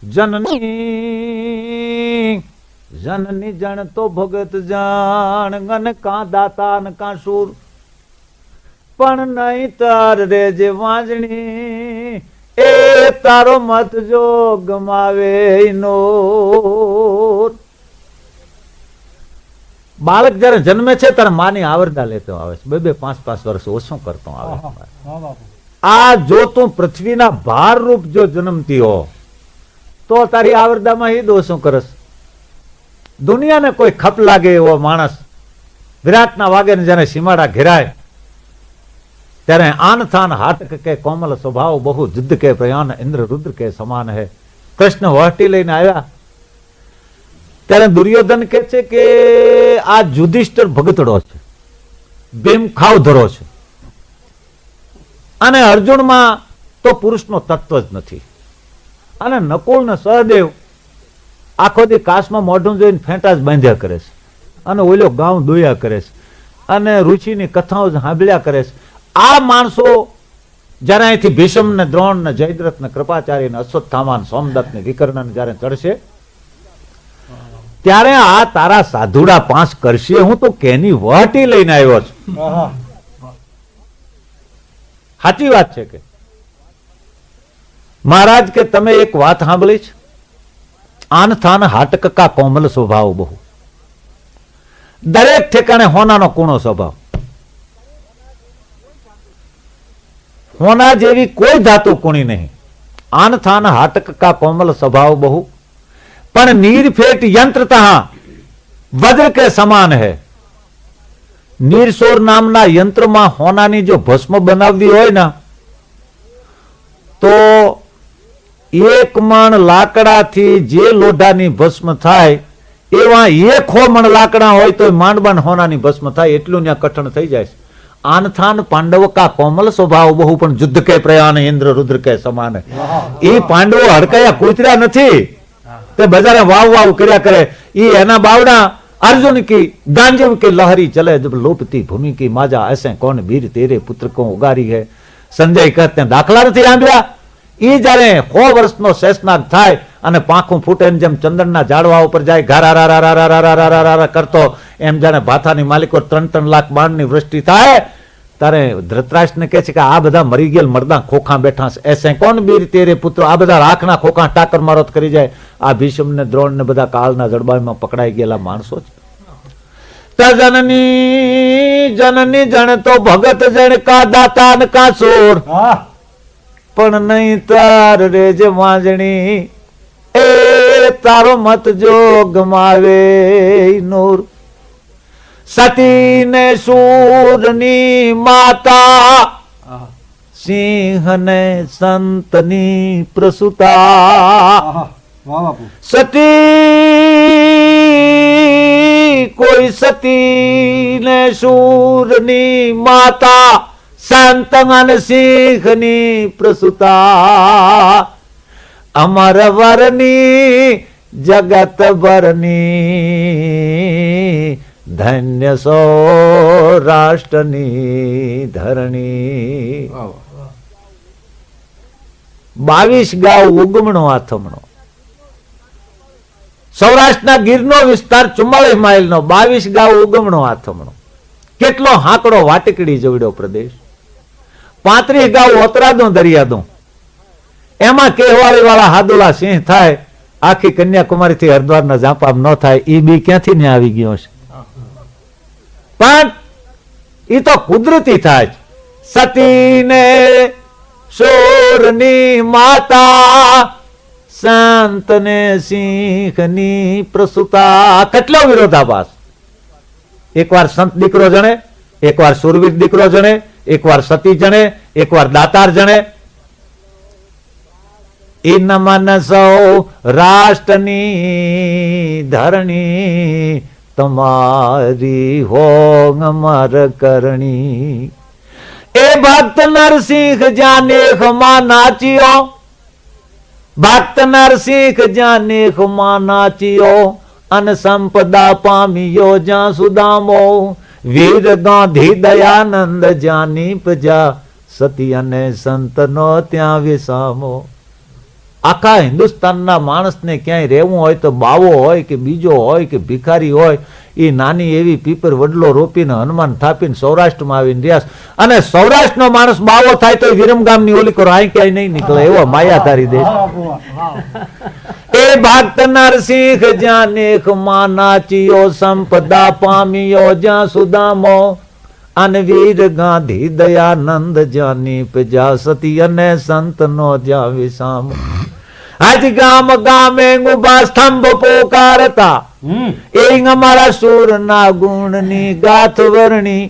જનની જનની જણ તો ભગત જાણ ગન કા દાતા ન કા શૂર પણ નહીં તાર રે જે વાંજણી એ તારો મત જો ગમાવે નો. બાળક જયારે જન્મે છે ત્યારે માની આવરદા લેતો આવે છે, 2-5 વર્ષ ઓછું કરતો આવે. આ જો તું પૃથ્વીના ભાર રૂપ જો જન્મતી હો તો તારી આવરદામાં એ દોષો કરસ. દુનિયાને કોઈ ખપ લાગે એવો માણસ વિરાટના વાગે ને જયારે સીમાડા ઘેરાય ત્યારે આન થાન હાટક કે કોમલ સ્વભાવ બહુ જુદ્ધ કે પ્રયાન ઇન્દ્ર રુદ્ર કે સમાન હે. કૃષ્ણ વહટી લઈને આવ્યા ત્યારે દુર્યોધન કે છે કે આ યુધિષ્ઠિર ભગતડો છે, ભીમ ખાવધરો છે, અને અર્જુનમાં તો પુરુષનો તત્વ જ નથી. અને નકુળ ને સહદેવ આખો દી કાશમાં મોઢું જોઈને ફેંટા જ બાંધ્યા કરે છે, અને ઓલો ગાઉં દોયા કરે છે, અને રુચિની કથાઓ જ સાંભળ્યા કરે છે. આ માણસો જયારે અહીંથી ભીષ્મ ને દ્રોણ ને જયદ્રથ ને કૃપાચાર્ય ને અશ્વત્થામા ને સોમદત્ત ને વિકર્ણ જયારે ચડશે ત્યારે આ તારા સાધુડા 5 કરશે હું તો કેની વહટી લઈને આવ્યો છું. સાચી વાત છે કે મહારાજ કે તમે એક વાત સાંભળી છે, આન થાન હાટક કા કોમલ સ્વભાવ બહુ. દરેક ઠેકાણે હોનાનો કૂણો સ્વભાવ. હોના જેવી કોઈ ધાતુ કુણી નહીં. આન થાન હાટક કા કોમલ સ્વભાવ બહુ પણ નીર ફેટ यंत्र तहा वज्र के समान है. નીરસોર નામના યંત્રમાં હોનાની જો ભસ્મ બનાવવી હોય ને તો 1 મણ લાકડાથી જે લોઢાની ભસ્મ થાય એવા 100 મણ લાકડા હોય તો માંડબાન હોનાની ભસ્મ થાય એટલું ત્યાં કઠણ થઈ જાય. આન થાન પાંડવ કા કોમલ સ્વભાવ બહુ પણ યુદ્ધ કે પ્રયાણ ઇન્દ્ર રુદ્ર કે સમાન. એ પાંડવો હડકાયા કૂતર્યા નથી, તે બજારે વાવ વાવ કર્યા કરે. એ એના બાવડા अर्जुन की गांजव के लहरी चले जब लोपती भूमि की माजा ऐसे कौन वीर तेरे पुत्र को उगारी है. संजय कहते हैं दाखला નથી સાંભળ્યા. એ જયારે 100 વર્ષનો શેષનાગ થાય અને પાંખું ફૂટે જેમ ચંદનના ઝાડવા ઉપર જાય ઘારા કરતો એમ જાણે ભાથાની માલિકો 3-3 લાખ બાણની વૃષ્ટિ થાય ત્યારે ધૃતરાષ્ટ્રને કહે છે કે આ બધા મરી ગયેલ મરદા ખોખા બેઠા છે. એસે કોણ વીર તેરે પુત્ર. આ બધા રાખના ખોખા ટાકર મારોત કરી જાય. આ ભીષ્મ ને દ્રોણ ને બધા કાળના જડબામાં પકડાઈ ગયેલા માણસો છે. જનની જનની જણ તો ભગત જણ કા દાતા ન કા સોર પણ નહીં તાર રે જે વાંજણી એ તારો મત જો ગમાવે નૂર. સતી ને સૂરની માતા સિંહ ને સંતની પ્રસુતા. સતી કોઈ સતી ને સૂરની માતા સંત અને સિંહ ની પ્રસુતા. અમર વરની જગત ભરની ધન્ય સૌરાષ્ટ્રની ધરણી. 22 ગાઉ ઉગમણો આથમણો. સૌરાષ્ટ્રના ગીરનો વિસ્તાર 44 માઇલનો 22 ગાઉ ઉગમણો આથમણો. કેટલો હાંકડો વાટકડી જેવડો પ્રદેશ. 35 ગાઉ ઓતરાદો દરિયાદો. એમાં કેહવાળી વાળા હાદુલા સિંહ થાય. આખી કન્યાકુમારી થી હરિદ્વારના જાપામ ન થાય. એ બી ક્યાંથી ને આવી ગયો છે. પણ એ તો કુદરતી થાય. સતી ને સોરની માતા સંત ને સિંહ ની પ્રસુતા. કેટલો વિરોધાભાસ. એકવાર સંત દીકરો જણે, એકવાર સુરવીર દીકરો જણે, એકવાર સતી જણે, એકવાર દાતાર જણે. ઇન મન સૌ રાષ્ટ્રની ધરણી તમારી હોંગ અમર કરણી. એ ભક્ત નરસિંહ જાને ખમા નાચ્યો. ભક્ત નરસિંહ જાને ખમા નાચ્યો અન સંપદા પામ્યો જ્યાં સુદામો. વીર ગાંધી દયાનંદ જાની પ્રજા સતી અને સંતનો ત્યાં વિસામો. આખા હિન્દુસ્તાનના માણસને ક્યાંય રહેવું હોય તો બાવો હોય કે બીજો હોય કે ભિખારી હોય, એ નાની એવી પીપર વડલો રોપીને હનુમાન થાપીને સૌરાષ્ટ્રમાં આવીને રહ્યા. અને સૌરાષ્ટ્રનો માણસ બાવો થાય તો વિરમગામની ઓલી કરો અહીં ક્યાંય નહીં નીકળે, એવો માયાધારી દેશ. એ ભક્ત નરસિંહ જ્યાં નેખ માં નાચિયો, સંપદા પામ્યો જ્યાં સુદામો, અને વીર ગાંધી દયાનંદ જ્યાં નીપજ્યા, સતી અને સંત નો જ્યાં વિસામ. આજ ગામ ગામે ઉભા સ્તંભ પોકારતા, એ અમારા સુર ના ગુણ ની ગાથ વર્ણી,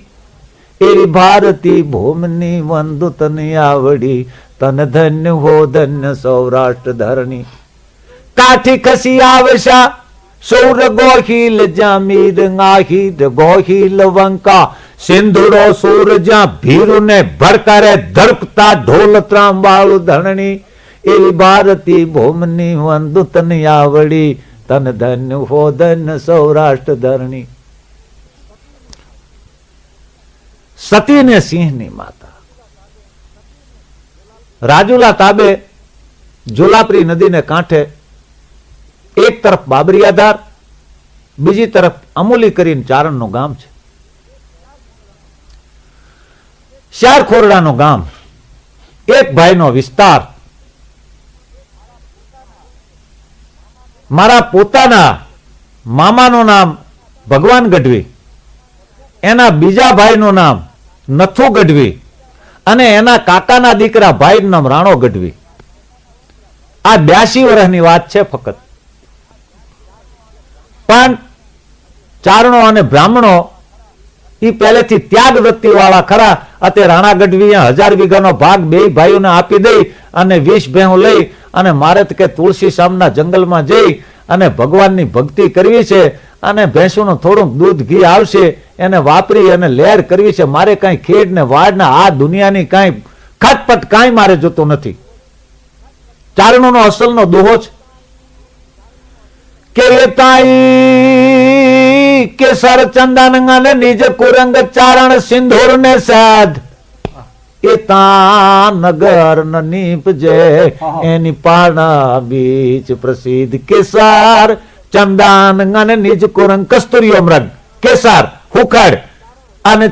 એવી ભારતી ભૂમની વંદુ તને આવડી, તન ધન્ય હો ધન્ય સૌરાષ્ટ્ર ધરણી. કાઠી ખસી આવશા સૌર ગોહિલ જ્યાં મીર ગાહિર ગોહિલ વંકા, સિંધુડો સૂર જ્યાં ભીરુ ને ભડકારે ધડકતા ઢોલ ત્રાંબાળુ ધરણી, એવી ભારતી ભૂમની વંદુ તને આવડી, તન ધન્ય હો ધન્ય સૌરાષ્ટ્ર ધરણી. સતી ને સિંહની માતા રાજુલા તાબે જોલાપરી નદીને કાંઠે એક તરફ બાબરિયાધાર, બીજી તરફ અમુલી કરીને ચારણનું ગામ છે. શાર ખોરડાનું ગામ, એક ભાઈનો વિસ્તાર. મારા પોતાના મામાનું નામ ભગવાન ગઢવી, એના બીજા ભાઈનું નામ નથુ ગઢવી, અને એના કાકાના દીકરા ભાઈનું નામ રાણો ગઢવી. આ 82 વર્ષની વાત છે ફક્ત. પણ ચારણો અને બ્રાહ્મણો એ પહેલેથી ત્યાગ વૃત્તિ વાળા ખરા. અત્યારે રાણા ગઢવી 1000 વીઘાનો ભાગ બે ભાઈઓને આપી દઈ અને 20 ભેહું લઈ અને મારે કે તુલસી શામના જંગલમાં જઈ અને ભગવાનની ભક્તિ કરવી છે, અને ભેંસોનું થોડુંક દૂધ ઘી આવશે એને વાપરી અને લહેર કરવી છે. મારે કઈ ખેડ ને વાડ ને આ દુનિયાની કઈ ખટપટ કાંઈ મારે જોતું નથી. ચારણોનો અસલનો દોહો છે કે તાઈ કેસર ચંદન ને નિજ કુરંગ ચારણ સિંધુર ને સાધ, એ તા નગર ન નીપજે એની પાડા બીચ પ્રસિદ્ધ. કેસર ચંદન અને નિજ કુરંગ કસ્તુરીઓ મૃગ, કેસર હુખડ અને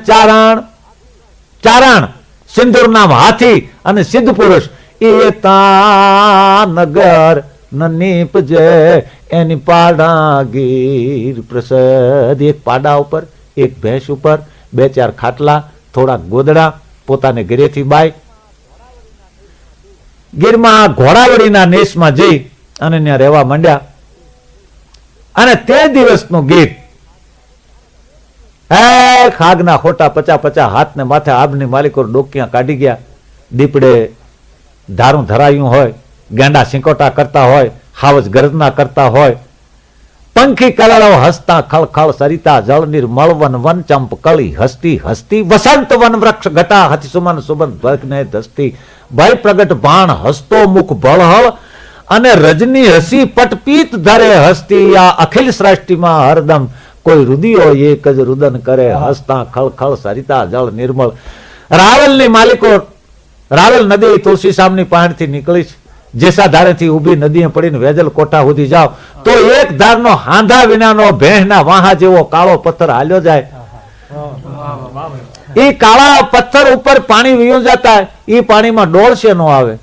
ચારણ સિંધુર નામ હાથી અને સિદ્ધ પુરુષ, એ તા નગર ન નીપજે એની પાડા ગીર પ્રસદ. એક પાડા ઉપર, એક ભેંસ ઉપર 2-4 ખાટલા, થોડાક ગોદડા, પોતાને ઘરેથી બાય ગીરમાં ઘોડાવડીના નેસમાં જઈ અને ત્યાં રહેવા માંડ્યા. અને તે દિવસનું ગીત, ખાગના ખોટા 50 હાથ ને માથે આબની માલિકો ડોકિયા કાઢી ગયા, દીપડે ધારું ધરાયું હોય, ગાંડા સિંકોટા કરતા હોય, હાવજ ગર્જના કરતા હોય, પંખી કલળો હસતા ખળખળ સરિતા જળ નિર્મળ વન વન ચંપ કળી હસતી હસતી, વસંત વન વૃક્ષ ઘટા હતિ સુમન સુબંધ ભગને ધસતી, ભય પ્રગટ બાણ હસતો મુખ બળહળ, અને રજની હસી પટપીત ધરે હસતી. આ અખિલ સૃષ્ટિમાં હરદમ કોઈ રુદિયો એક જ રુદન કરે, હસતા ખળખળ સરિતા જળ નિર્મળ. રાવલની માલિકો રાવલ નદી તુલસી શામની પાણીથી નીકળી છે. જેસા ધારેથી ઊભી નદીએ પડીને વેજલ કોઠા સુધી જાવ તો એક ધારનો હાંધા વિનાનો ભેંસના વાહા જેવો કાળો પથ્થર હાલ્યો જાય. એ કાળા પથ્થર ઉપર પાણી વીયું જતા, એ પાણીમાં ડોળશે નો આવે.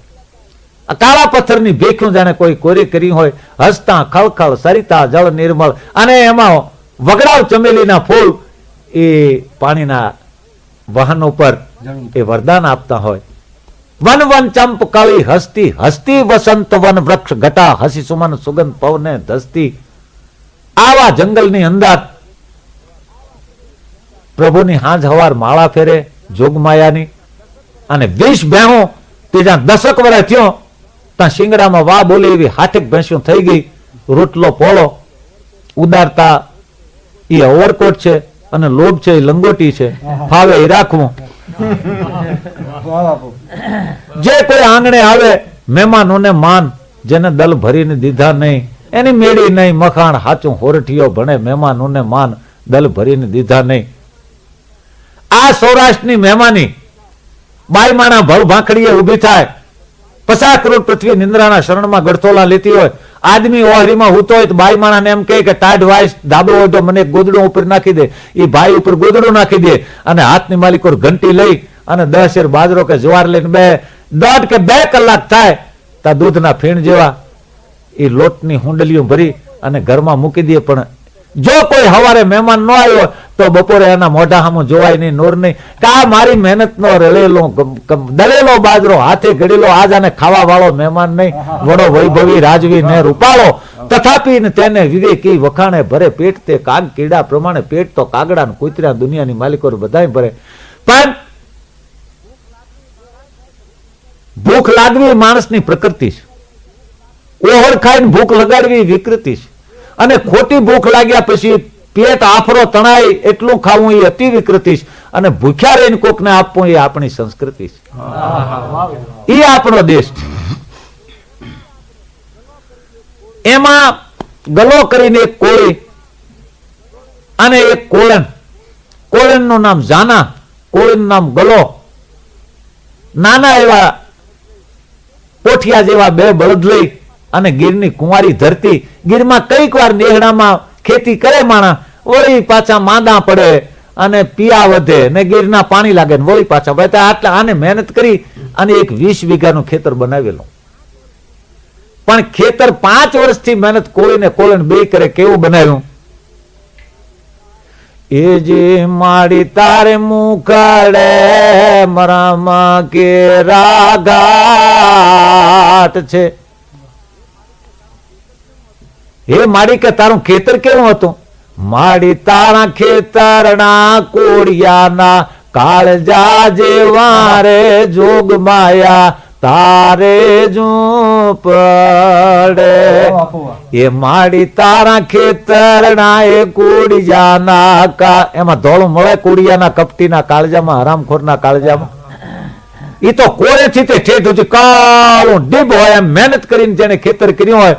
કાળા પથ્થરની ભેખ્યું જાણે કોઈ કોરી કરી હોય, હસતા ખળખળ સરિતા જળ નિર્મળ. અને એમાં વગડાવ ચમેલીના ફૂલ એ પાણીના વાહન ઉપર એ વરદાન આપતા હોય. વન વન ચંપ કળી હસતી હસતી, વસંત વન વૃક્ષ ઘટા હસી સુમન સુગંધ પવને ધસતી. આવા જંગલની અંદર પ્રભુની હાંજ હવાર માળા ફેરે જોગમાયાની, અને 20 ભેહું તે જ્યાં 10 વર્ષ થયો ત્યાં શિંગડામાં વાહ બોલી એવી 60 ભેંસું થઈ ગઈ. રોટલો પોળો ઉદારતા એ ઓવરકોટ છે, અને લોભ છે એ લંગોટી છે, ફાવે એ રાખવું. જે કોઈ આંગણે આવે મહેમાનોને માન, જેને દલ ભરીને દીધા નહીં એની મેળી નહીં મખાણ. હાચું હોરઠીઓ ભણે મહેમાનોને માન, દલ ભરીને દીધા નહીં. આ સૌરાષ્ટ્રની મહેમાની બાઈ માણા ભળ ભાંખડીએ ઉભી થાય 50 કરોડ પૃથ્વી નિંદ્રાના શરણમાં ગળથોલા લેતી હોય, આદમી ઓહરીમાં હૂતો હોય તો બાઈ માણાને એમ કહે કે ટાઢ વાઈસ ધાબળો હોય તો મને ગોદડું ઉપર નાખી દે. એ ભાઈ ઉપર ગોદડું નાખી દે અને હાથની માલિકો ઘંટી લઈ અને 10 શેર બાજરો કે જુવાર લઈને 1.5 કે 2 કલાક થાય તા દૂધના ફીણ જેવા એ લોટની હુંડલીઓ ભરી અને ઘરમાં મૂકી દે. પણ જો કોઈ હવારે મહેમાન ન આવ્યો તો બપોરે એના મોઢા સામું જોવાય નહીં, નોર નહીં કે આ મારી મહેનત નો રળેલો દળેલો બાજરો હાથે ઘડેલો, આજ આને ખાવા વાળો મહેમાન નહીં, વડો વૈભવી રાજવી ને રૂપાળો, તથાપી તેને વિવેકી વખાણે ભરે પેટ તે કાગ કીડા પ્રમાણે પેટ તો કાગડા ને કૂતરા દુનિયાની માલિકો બધા ભરે. પણ ભૂખ લાગવી માણસની પ્રકૃતિ છે, ઓહળ ખાઈને ભૂખ લગાડવી વિકૃતિ છે, અને ખોટી ભૂખ લાગ્યા પછી પેટ આફરો તણાય એટલું ખાવું એ અતિ વિકૃતિ છે, અને ભૂખ્યા રહીને કોકને આપવું એ આપણી સંસ્કૃતિ છે, એ આપણો દેશ છે. એમાં ગલો કરીને એક કોળી અને એક કોળણ, કોળણનું નામ જાના, કોળીનું નામ ગલો, નાના એવા પોઠિયા જેવા 2 બળદ લઈ અને ગીરની કુંવારી ધરતી, ગીરમાં કઈક વાર નેહડામાં ખેતી કરે માણા, વળી પાછા માંદા પડે અને પિયા વધે ને ગીરના પાણી લાગે ને વળી પાછા પડે. આટલા આને મહેનત કરી અને એક 20 વીઘાનું ખેતર બનાવેલું. પણ ખેતર 5 વર્ષથી મહેનત કોળીને કોળણ 2 કરે કેવું બનાવ્યું? એ જે માડી તારે મુખડે મરામાં કે રાગાટ છે. હે માડી કે તારું ખેતર કેવું હતું? માડી તારા ખેતરના કોડિયાના કાળજા જેવા રે જોગ માયા તારે જો પડે. એ માડી તારા ખેતરના એ કોડિયાના એમાં ધોળું મળે, કોડિયાના કપટીના કાળજામાં, હરામખોરના કાળજામાં. એ તો કોરેથી તે ઠેઠ સુધી કાળું ડીબ હોય એમ મહેનત કરીને જેને ખેતર કર્યું હોય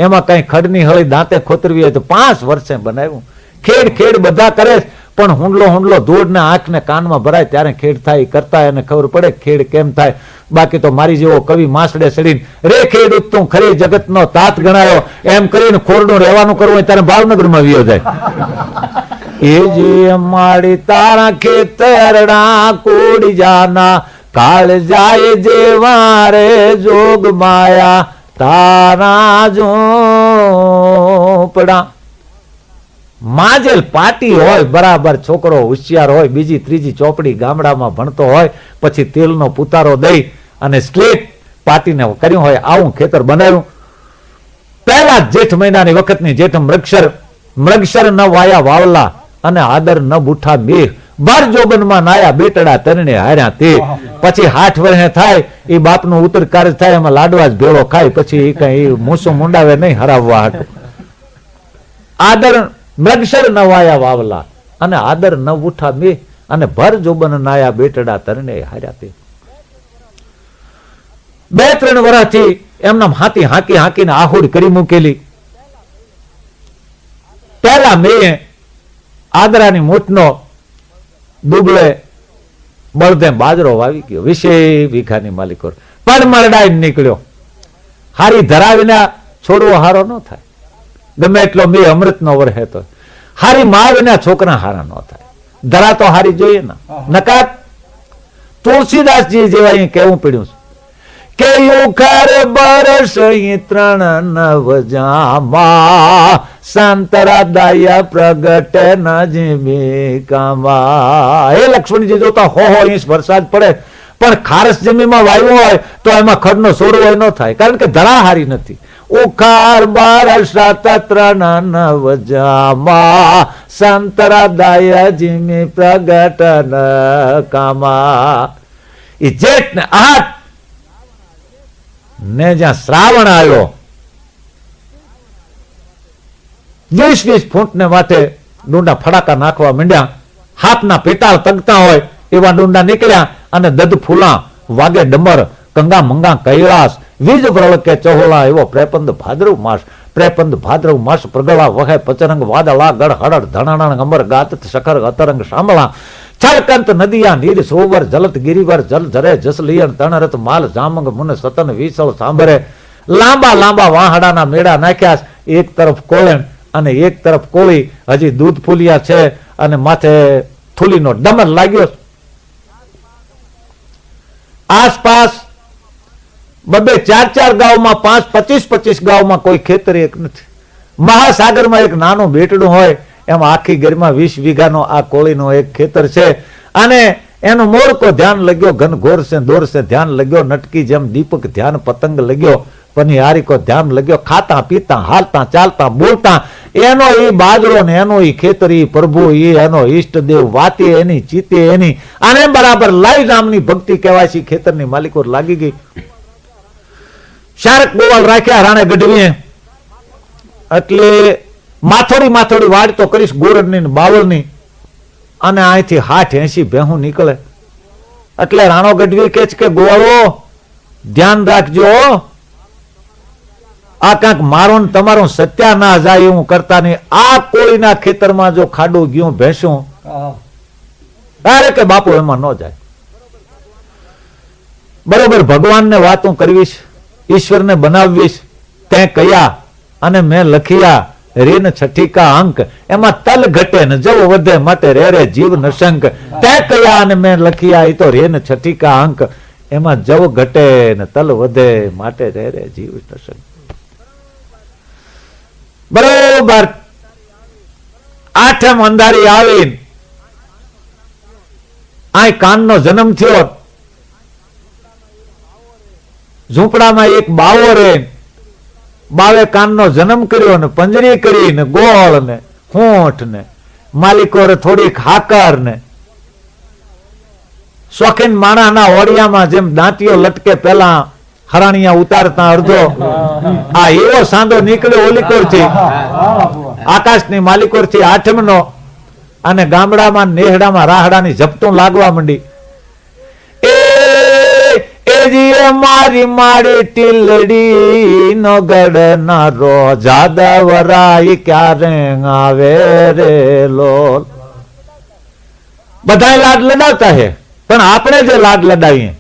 એમાં કઈ ખડની હળી દાંતે ખોતરવી હોય તો 5 વર્ષે બનાવ્યું. ખેડ ખેડ બધા કરે પણ હુંડલો ધૂળ ને આંખ ને કાનમાં ભરાય ત્યારે ખેડ થાય. કરતા એને ખબર પડે ખેડ કેમ થાય. બાકી તો મારી જેવો કવિ માસડે સડીને રે ખેડ ઉત્તું ખરી જગતનો તાત ગણાયો એમ કરીને ખોરડું રહેવાનું કરવું હોય ત્યારે ભાવનગરમાં વિયો જાય. એ જે માડી તારા ખેતરડા કોડી જાના કાળ જાય જેવા રે જોગ માયા તારા ઝોપડા. માજેલ પાટી હોય બરાબર, છોકરો હોશિયાર હોય, બીજી ત્રીજી ચોપડી ગામડામાં ભણતો હોય, પછી તેલનો પુતારો દઈ અને સ્લેટ પાટીને કર્યું હોય આવું ખેતર બનાવ્યું. પહેલા જેઠ મહિનાની વખતની જેઠ મૃગશર ન વાયા વાવલા અને આદર ન બુઠા મેઘ, બાર જોબનમાં નાયા બેટડા તરણે હાર્યા તે. પછી 8 વર્ષે થાય એ બાપનું ઉત્તર કાર્ય થાય, એમાં લાડવા જ ભેળો ખાય, પછી એ કઈ મૂસું મુંડાવે નહીં હરાવવા હાટું. આદર મૃગશર ન વાયા વાવલા અને આદર ન ઉઠા બે અને ભર જોબન નાયા બેટડા તરણે હાર્યા તે. 2-3 વર્ષથી એમના હાથી હાંકીને આહુડ કરી મૂકેલી. પહેલા મેં આદરાની મૂઠનો દુબળે બળદે બાજરો વાવી ગયો. 20 વીઘાની માલિકો પણ મરડાઈ નીકળ્યો. હારી ધરાવીને છોડવો હારો ન થાય, ગમે એટલો મેં અમૃત નો વરહે તો. હારી મા વિના છોકરા હારા ન થાય, ધરા તો હારી જોઈએ ને. નકાર તુલસીદાસજી જેવા અહીં કેવું પડ્યું છે કે યુખર બરસ 3 નવજામાં શાંતરા દયા પ્રગટ ન જીમિકામાં. હે લક્ષ્મણજી જોતા હો ઇંચ વરસાદ પડે પણ ખારસ જમીનમાં વાવ્યું હોય તો એમાં ખડનો સોરવો ન થાય, કારણ કે ધરા હારી નથી. ઉખાર બારસા 3 નવજામાં શાંતરા દયા જીમી પ્રગટ ન કામા. એ જેઠ ને 8 ને જ્યાં શ્રાવણ આવ્યો 20 ફૂટ ને માથે ડુંડા ફડાકા નાખવા માંડ્યા. હાથના પેટાળ તગતા હોય એવા ડુંડા નીકળ્યા અને દદ ફૂલા વાગે ડમર કંગા મંગા કૈલાસ વીજ પ્રળકે ચહોલા એવો પ્રેપંદ ભાદ્રવ માસ પ્રગળા વહે પચરંગ વાદળા ગઢ હળડ ધણાણા અમર ગાત સખર અતરંગ સાંભળા છલકંત નદિયા નીર સરોવર જલત ગિરિવર જલ ધરે જસ લિયણ તણરત માલ જામંગ મુન સતન વિસળ સાંભરે લાંબા લાંબા વાહડાના મેળા નાખ્યા. એક તરફ કોળેણ અને એક તરફ કોળી, હજી દૂધ ફૂલિયા છે અને માથે થૂલીનો ડમર લાગ્યો. આસપાસ બબે 4-4 ગામમાં 5-25 ગામમાં કોઈ ખેતર એક નથી. મહાસાગરમાં એક નાનું બેટડું હોય એમાં આખી ગરમાં 20 વીઘાનો આ કોળીનો એક ખેતર છે. અને એનો મોરકો ધ્યાન લગ્યો, ઘનઘોર સે દોર સે ધ્યાન લગ્યો, નટકી જેમ દીપક ધ્યાન પતંગ લગ્યો, પનિહારી કો ધ્યાન લગ્યો, ખાતા પીતા હાલતા ચાલતા બોલતા એનો ઈ બાજરો ને એનો ઈ ખેતર, ઈ પ્રભુ, ઈ એનો ઈષ્ટદેવ, વાતે એની ચીતે એની, આને બરાબર લાઈ નામની ભક્તિ કહેવાય છે. ખેતરની માલિકો લાગી ગઈ. શારક ગોવાળ રાખ્યા રાણે ગઢવીએ. એટલે માથોડી વાડ તો કરીશ ગોરડની ને બાવળની, અને અહીંથી 60-80 ભેહું નીકળે. એટલે રાણો ગઢવી કે છે કે ગોવાળો ધ્યાન રાખજો, આ કાંક મારો ને તમારો સત્યા ના જાય એવું કરતા નહીં. આ કોળીના ખેતરમાં જો ખાડું ગયું ભેંસું, અરે કે બાપુ એમાં ન જાય. બરોબર ભગવાનને વાતું કરવીશ, ઈશ્વરને બનાવવીશ. તે કયા અને મેં લખિયા રેન છઠ્ઠીકા અંક, એમાં તલ ઘટે ને જવ વધે માટે રે રે જીવ નશંક. તે કયા અને મેં લખિયા, એ તો રેન છઠ્ઠીકા અંક, એમાં જવ ઘટે ને તલ વધે માટે રે રે જીવ નશંક. બરોબર આઠમ અંધારી આવી આ કાનનો જન્મ થયો. ઝૂંપડામાં એક બાવો રે, બાવે કાનનો જન્મ કર્યો ને પંજરી કરી ને ગોળ ને હોઠ ને માલિકો થોડીક હાકર ને શોખીન માણાના ઓડિયામાં જેમ દાંતીઓ લટકે પેલા હરાણિયા ઉતારતા અડધો, આ એવો સાંધો નીકળ્યો ઓલીકોર થી, આકાશની માલિકોર થી આઠમનો. અને ગામડામાં નેહડામાં રાહડાની ઝપટું લાગવા માંડી. મારી મારી ટીલડી નો ગડનારો જાદવરાય ક્યારે આવે રે લોલ. બધા લાડ લડાવતા હે, પણ આપણે જે લાડ લડાવીએ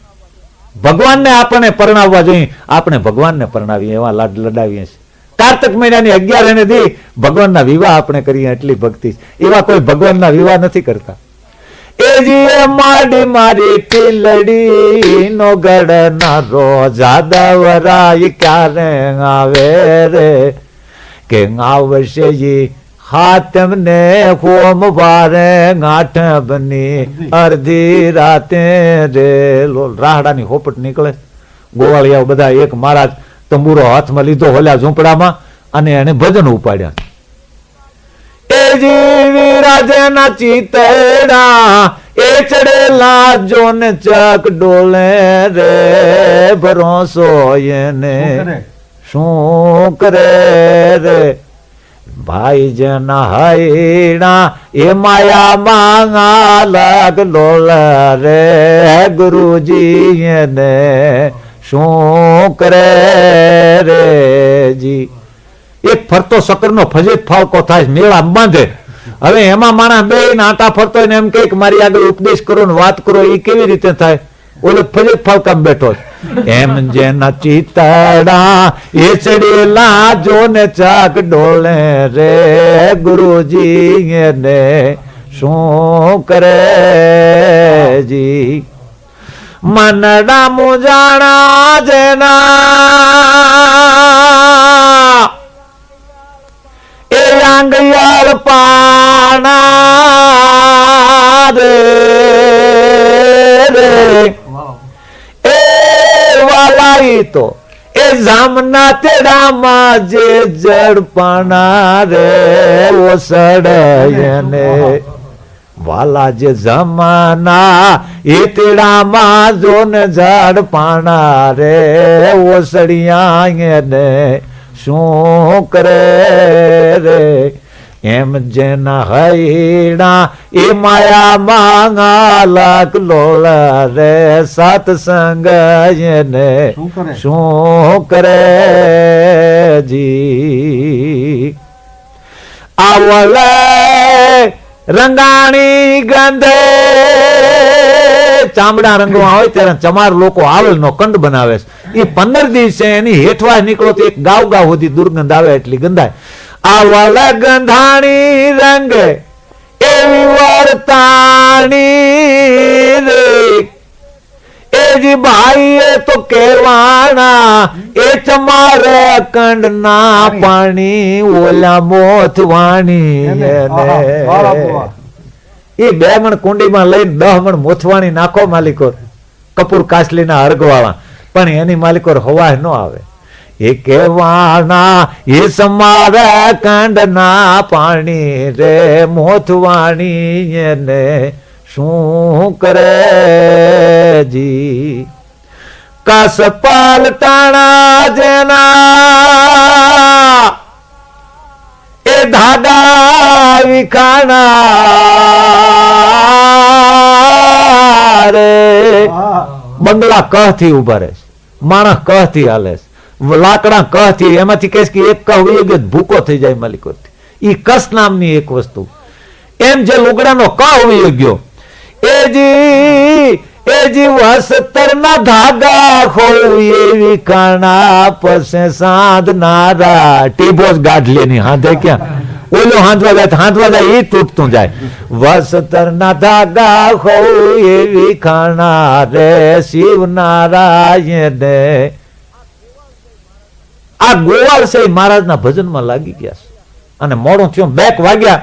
ભગવાનને આપણે પરણાવવા જોઈએ, આપણે ભગવાનને પરણાવીએ એવા લાડ લડાવીએ છીએ. કાર્તક મહિનાની 11 દી ભગવાનના વિવાહ આપણે કરીએ, એટલી ભક્તિ. એવા કોઈ ભગવાનના વિવાહ નથી કરતા. માડી મારી ટીલડી નો ગડનારો જાદવરાય ક્યારે આવે રે, કે આવશે હાથમ ને હોમ વારે ગાંઠબની અડધી રાતે રે લોલ. રાહડાની હોપટ નીકળે. ગોવાળિયા બધા એક મહારાજ તંબુરો હાથમાં લીધો હોલ્યા ઝૂંપડામાં અને એને ભજન ઉપાડ્યા. વિરાજના ચિતડા એ ચડેલા જોને ચક ડોલે રે, ભરોસો એને શું કરે રે. ભાઈ જના હૈણા એ માયા માંગા લાગ ડોલ રે, ગુરુજી એને શું કરે રે જી. એક ફરતો શકરનો ફજીત ફાળકો થાય, મેળા બાંધે. હવે એમાં માણસ બે આટા ફરતો હોય ને એમ કે મારી આગળ ઉપદેશ કરો ને વાત કરો, એ કેવી રીતે થાય? ઓલો ફજીત ફાળકા બેઠો એમ જેના ચિતડા એ ચડેલા જોને ચાક ડોલે રે, ગુરુજી એને શું કરે જી. મનડા મુજાણા જેના એ આંગળિયાળ પાણા રે એ વાલાઈ તો એ જામના તેડામાં જે જડપાણા રે ઓસડયને વાલા જે જમાના એ તેડામાં જોને ઝાડપાણા રે ઓસડિયા ને શું કરે રે. એમ જેના હૈણા એ માયા માંગા લાગ લોલા રે, સત્સંગ એને શું કરે જી. આવલે રંગાણી ગંધે ચામડા રંગવા હોય ત્યારે ચમાર લોકો આવલનો કંડ બનાવે છે. એ 15 દિવસે એની હેઠવા નીકળો તો એક ગાવ સુધી દુર્ગંધ આવે એટલી ગંધાય. આવલ ગંધાણી રંગે એવી વર્તાણી રે એ જી ભાઈ એ તો કેવાણા એ ચમારે કંડ ના પાણી ઓલા મોથવાણી એ 2 મણ કુંડીમાં લઈને 10 મણ મોથવાણી નાખો માલિકો કપૂર કાસલીના હરગવાળા, પણ એની માલિકો હવા ન આવે. એ કેવાણા એ સમારે કંડ ના પાણી રે મોથવાણી એને શું કરે જી. કસ પાલટાણા જેના એ ધાગા વિખાણા રે. બંગલા કહ થી ઉભા રહે, માણસ કહ થી હાલે, લાકડા કહ થી, એમાંથી કહીશ કે એક કહ વહી ગયો ભૂકો થઈ જાય માલિકો. ઈ કસ નામની એક વસ્તુ. એમ જે લુગડાનો કહ વહી ગયો એજી વસ્ત્ર ના ધાગા ખોવી એવી કાણા પસે સાંધનારા ટીબોસ ગાઢલેની હાથે ક્યાં ઓલો હાંધવા જાય એ તૂટતું જાય. વસ્ત્ર ના ધાગા ખોવી એવી કાણા રે શિવ નારાયણ. આ ગોવાળ છે મહારાજ ના ભજનમાં લાગી ગયા છે અને મોડું થયું 2 વાગ્યા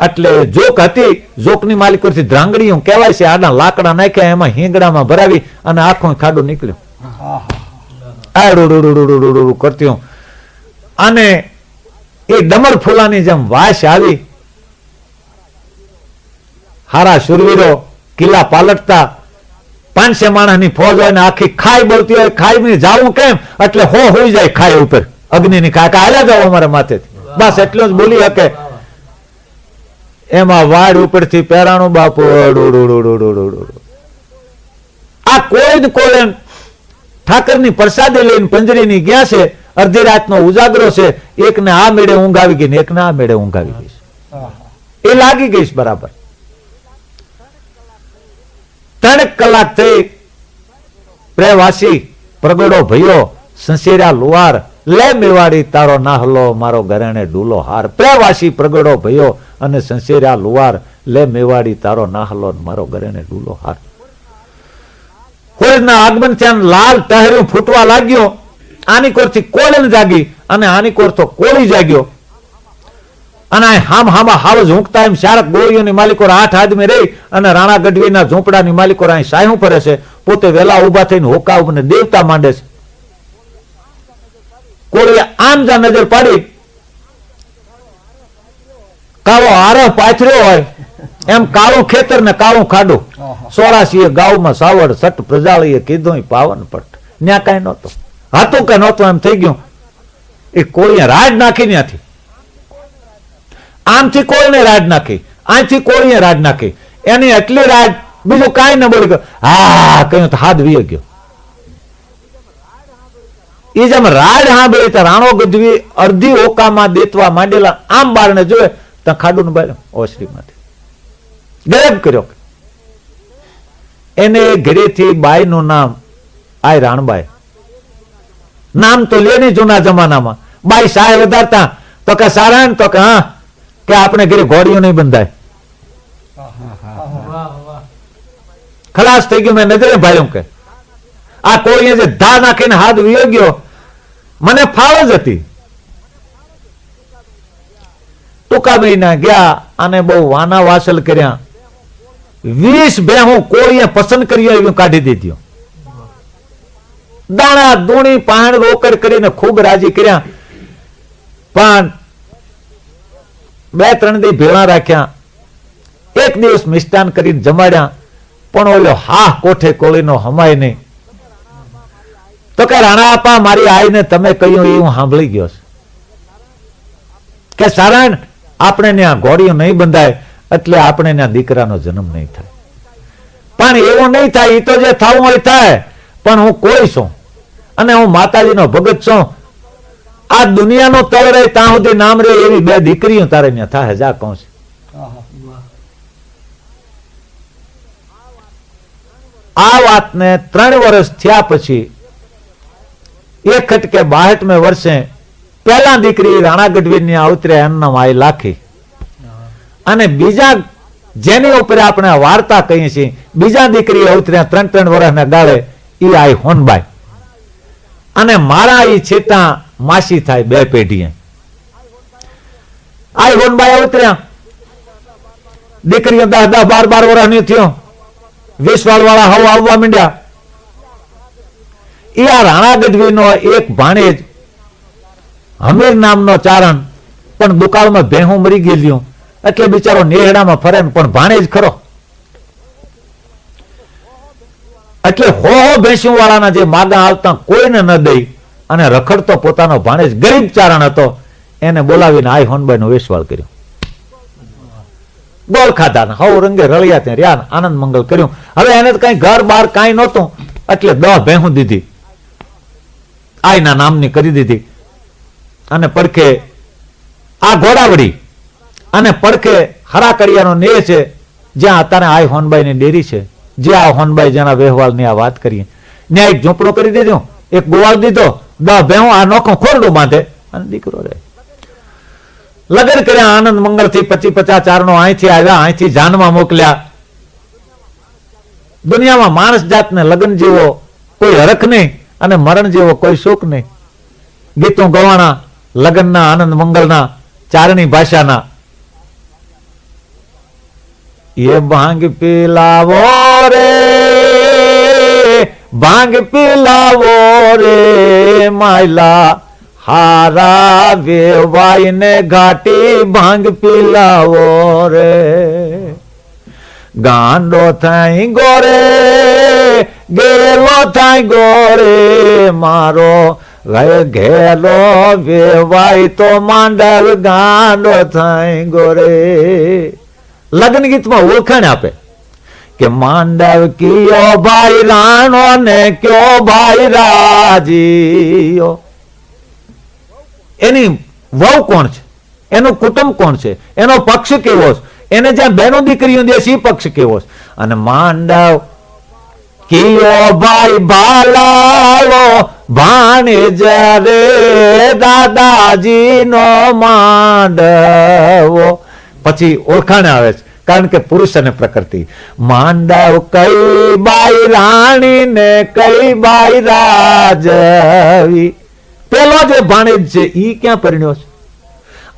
એટલે જોક હતી. જોકની માલિકોથી ધ્રાંગડીઓ કહેવાય છે. આડા લાકડા નાખ્યા એમાં હિંગડામાં ભરાવી અને આખો ખાડો નીકળ્યો કરતી અને એ ડમર ફૂલાની જેમ વાસ આવી. હારા શુરવીરો કિલ્લા પાલટતા 500 માણસની ફોજ હોય ને આખી ખાઈ બળતી હોય. ખાઈ જાવું કેમ એટલે હોઈ જાય ખાઈ ઉપર અગ્નિની ખાઈ હાલ્યા જાવ અમારા માથેથી બસ એટલું જ બોલી શકે. એમાં વાડ ઉપરથી પેરાણું બાપુ આ કોઈ ઠાકરની પ્રસાદી લઈને પંજરીની ગયા છે. અડધી રાતનો ઉજાગરો છે. એકને આ મેળે ઊંઘ આવી ગઈ ને એકને આ મેળે ઊંઘ આવી ગઈ. એ લાગી ગઈ બરાબર. 3 કલાક થઈ. પ્રેવાસી પ્રગડો ભયો સંસેરા લુવાર લે મેવાડી તારો નાહલો મારો ઘરેણે ડૂલો હાર. પ્રેવાસી પ્રગડો ભયો અને સંસેરા લુવાર લે મેવાડી તારો નાહલો મારો ઘરેણે ડૂલો હાર. કોળના આગમન ત્યાં લાલ ટહેર્યું ફૂટવા લાગ્યો. આની કોરથી કોળન જાગી અને આની કોર તો કોળી જાગ્યો અને હામા હાવજ ઊંઘતા એમ 4 ગોળીઓની માલિકો 8 આદમી રહી અને રાણા ગઢવીના ઝૂંપડાની માલિકો અહીં સાયું ફરે છે. પોતે વેલા ઉભા થઈને હોકા અને દેવતા માંડે છે. કોળીએ આમ જા નજર પાડી કાળો આરહ પાથર્યો હોય એમ કાળું ખેતર ને કાળું ખાડું. 84 ગામમાં સાવડ સટ પ્રજાળીએ કીધું પાવન પટ. ન્યા કઈ નહોતો, હતું કે નહોતું એમ થઈ ગયું. એ કોળીએ રાડ નાખી ત્યાંથી આમથી કોળને રાડ નાખી, અહીંથી કોળીએ રાડ નાખી. એની એટલી રાડ બીજું કાંઈ ન બોલી ગયો. હા કહ્યું તો હાથ વી ગયો. એ જેમ રાડ સાંભળી તો રાણો ગઢવી અડધી ઓકામાં દેતવા માંડેલા આમ બારને જોયે તો ખાડું બાળ્યો ઓસરીમાંથી ગરબ કર્યો. એને ઘરેથી બાઈનું નામ આય રાણબાઈ નામ તો લે નહીં જૂના જમાનામાં. બાઈ સાય વધારતા તો કે સારાયણ તો કે હા કે આપણે ઘરે ઘોડીઓ નહીં બંધાય. ખલાસ થઈ ગયું. મેં નજરે ભાળ્યું કે આ કોળીએ જે ધા નાખીને હાથ વિયો ગયો મને ફાળ જ હતી. ટૂંકા મહિના ગયા અને બહુ વાના વાસલ કર્યા. 20 ભેહું કોળીએ પસંદ કરી આવ્યું કાઢી દીધી. દાણા દૂણી પાણ રોકડ કરીને ખૂબ રાજી કર્યા. પણ 2-3 દી ભેળા રાખ્યા. એક દિવસ મિષ્ટાન કરીને જમાડ્યા. પણ ઓલો હા કોઠે કોળીનો હમાય નહીં. તો કે રાણા આપા મારી આઈને તમે કહ્યું એ હું સાંભળી ગયો છે કે સારાયણ આપણે ત્યાં ઘોડીઓ નહીં બંધાય એટલે આપણે ત્યાં દીકરાનો જન્મ નહીં થાય. પણ એવું નહીં થાય. એ તો જે થવું હોય થાય. પણ હું કોઈ છું અને હું માતાજીનો ભગત છું. આ દુનિયાનો તળ રહે ત્યાં સુધી નામ રહે એવી 2 દીકરીઓ તારે ત્યાં થાય. જા કહું છું આ વાતને 3 વર્ષ થયા પછી એક ખટકે 62 વર્ષે પહેલા દીકરી રાણા ગઢવીની અવતર્યા એનું નામ આઈ લાખી, અને બીજા જેની ઉપર આપણે વાર્તા કહીએ છીએ બીજા દીકરી અવતર્યા 3 વર્ષના ગાળે એ આઈ હોનબાઈ, અને મારા એ છેટા માસી થાય 2 પેઢીએ. આઈ હોનબાઈ અવતર્યા, દીકરીઓ 10-10, 12-12 વર્ષની થયો, વેસવાળ વાળા હવા આવવા માંડ્યા. એ આ રાણા ગઢવીનો એક ભાણેજ હમીર નામનો ચારણ, પણ દુકાળમાં ભેહું મરી ગયેલું એટલે બિચારો નેહડામાં ફરે ને પણ ભાણેજ ખરો. એટલે હો ભેંસું વાળાના જે માગા આવતા કોઈને ન દઈ અને રખડતો પોતાનો ભાણેજ ગરીબ ચારણ હતો એને બોલાવીને આઈ હોનબાઈ નો વેસવાળ કર્યો. ગોળ ખાધા, હવ રંગે રળિયા ત્યાં રહ્યા, આનંદ મંગલ કર્યું. હવે એને કઈ ઘર બાર કઈ નહોતું એટલે 10 ભેહું દીધી, આઈના નામની કરી દીધી, અને પડખે આ ઘોડાવડી અને પડખે હરાકડિયાનો નેહ છે જ્યાં અત્યારે આઈ હોનબાઈ ની ડેરી છે, જે આ હોનબાઈ જેના વ્યવહાર ની આ વાત કરીએ. ત્યાં એક ઝૂંપડો કરી દીધો, એક ગોવાળ દીધો, 10 ભેહું, આ નોખું ખોરડું બાંધે અને દીકરો રહે. લગ્ન કર્યા આનંદ મંગળ થી, 25-50 ચારણો અહીંથી આવ્યા, અહીંથી જાનમાં મોકલ્યા. દુનિયામાં માણસ જાતને લગ્ન જેવો કોઈ હરખ નહીં અને મરણ જેવો કોઈ સુખ નહીં. ગીતો ગવાણા લગ્નના, આનંદ મંગળના, ચારણી ભાષાના. એ ભાંગ પીલાવો રે, ભાંગ પીલાવો રે માયલા, હારા વેવાઈ ને ઘાટી ભાંગ પીલાવો રે. ગાંડો થઈ ગોરે, ગેલો થઈ ગોરે મારો, ઘેલો વેવાઈ તો માંડવ ગાંડો થઈ ગોરે. લગ્ન ગીતમાં ઓળખાણ આપે કે માંડવ કયો ભાઈ રાણો ને કયો ભાઈ રાજીયો. એની વહુ કોણ છે, એનું કુટુંબ કોણ છે, એનો પક્ષ કેવો છે, એને જ્યાં બહેનો દીકરીઓ દે છે એ પક્ષ કેવો છે. અને માંડવ કયો ભાઈ ભાલાવો ભાણેજ રે દાદાજી નો માંડવો. પછી ઓળખાણ આવે છે, કારણ કે પુરુષ અને પ્રકૃતિ. માંડવ કઈ બાઈ રાણી ને કઈ બાઈ રાજવી. પેલો જે ભાણેજ છે ઈ ક્યાં પરિણ્યો છે?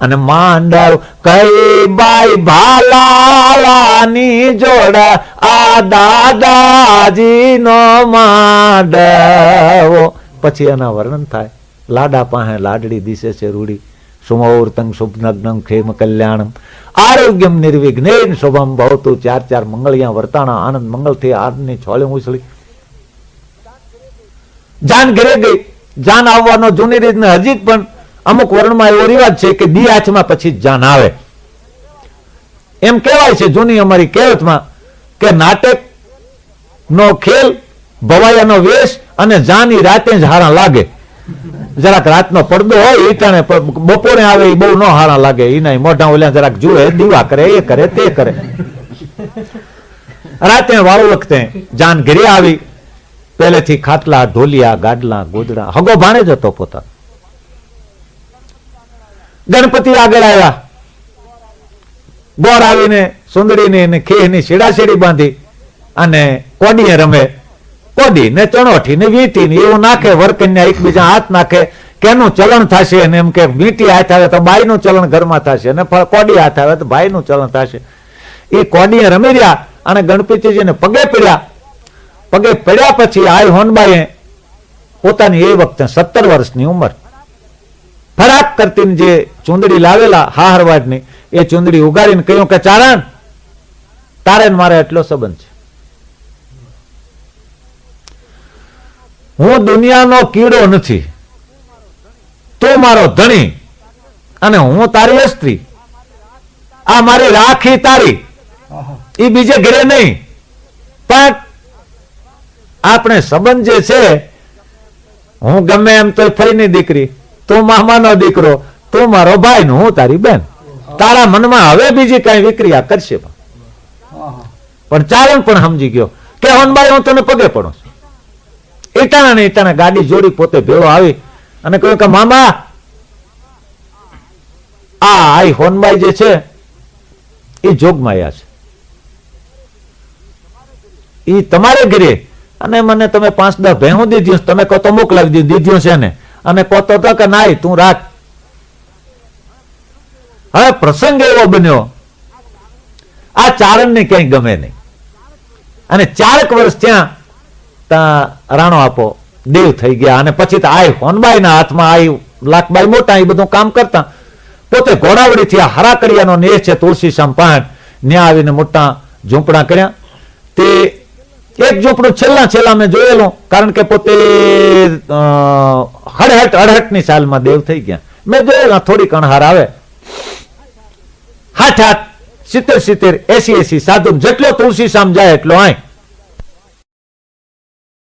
અને માંડવ કઈ બાઈ ભાલાની જોડા, આ દાદાજી નો માંડવો. પછી એના વર્ણન થાય. લાડા પાસે લાડડી દિશે છે રૂડી, સુમૌર્તંગ શુભનગ્નમ ખેમ કલ્યાણમ આરોગ્યમ નિર્વિઘ્નેન શુભમ ભવતુ. 4 મંગળિયા વર્તાણા, આનંદ મંગલ થી આનંદની છોલે ઉછળી. જાન ઘરે ગઈ. જાન આવવાનો જૂની રીતને હજી પણ અમુક વર્ણમાં એવો રિવાજ છે કે દી હાથમાં પછી જાન આવે. એમ કહેવાય છે જૂની અમારી કહેવતમાં કે નાટક નો ખેલ, ભવાયાનો વેશ અને જાની રાતે જ હારા લાગે. જરાક રાતનો પડદો હોય એ ટાણે બપોરે આવે એ બહુ ન હારા લાગે. એના મોઢા ઓલ્યા જરાક જુએ, દીવા કરે, એ કરે તે કરે. રાતે વાળું વખતે જાન ઘરે આવી. પહેલેથી ખાટલા, ઢોલિયા, ગાડલા, ગોદડા. હગો ભાણે જ હતો પોતા. ગણપતિ આગળ આવ્યા. ગોળ આવીને સુંદરીની ને ખેહની છેડાછેડી બાંધી અને કોડીએ રમે. કોડી ને ચણોઠી ને વીંટી ને એવું નાખે. વરકન્યા એકબીજા હાથ નાખે. કેનું ચલણ થશે? અને એમ કે વીંટી હાથ આવે તો બાઈ નું ચલણ ઘરમાં થશે, અને કોડી હાથ આવે તો ભાઈ નું ચલણ થશે. એ કોડીએ રમી રહ્યા અને ગણપતિજીને પગે પડ્યા. પગે પડ્યા પછી આઈ હોનબાઈએ પોતાની એ વખતે 17 વર્ષની ઉંમર ફરાક કરતી જે ચૂંદડી લાવેલા હાહરવાડની એ ચૂંદડી ઉગાડીને કહ્યું કે ચારણ, તારે મારે એટલો સંબંધ છે. હું દુનિયાનો કીડો નથી, તું મારો ધણી અને હું તારી સ્ત્રી. આ મારી રાખી તારી, એ બીજે ઘરે નહીં. પણ આપણે સંબંધ જે છે, હું ગમે એમ તો ફઈની દીકરી, તું મામાનો દીકરો, તું મારો ભાઈ ને હું તારી બેન. તારા મનમાં હવે બીજી કઈ વિક્રિયા કરશે. પણ ચારણ પણ સમજી ગયો. કે હોનબાઈ હું તને પગે પડું છું. ઈટાણા ને ઈટાણા ગાડી જોડી પોતે ભેળો આવી અને કહ્યું કે મામા આ હોનબાઈ જે છે એ જોગમાયા છે, એ તમારે ઘરે અને મને તમે 5-10 ભેહું દીધી, તમે કહો તો મોકલાવી દીધું છે ને, અને કહો તો કે નાય તું રાખ. હવે પ્રસંગ એવો બન્યો આ ચારણને ક્યાંય ગમે નહીં અને 4 વર્ષ ત્યાં રાણો આપો દેવ થઈ ગયા. અને પછી તો આ હોનબાઈના હાથમાં આ લાખબાઈ મોટા એ બધું કામ કરતા, પોતે ઘોડાવડીથી આ હરાકડિયાનો નેહ છે તુલસીશ્યામ પાણ, ન્યા આવીને મોટા ઝૂંપડા કર્યા. તે એક ઝૂંપડું છેલ્લા મેં જોયેલું, કારણ કે પોતે 68 સાલમાં દેવ થઈ ગયા. મેં જોયેલા થોડી કણહાર આવે, 60, 70, 80 સાધુ જેટલો તુલસીશ્યામ જાય એટલો આય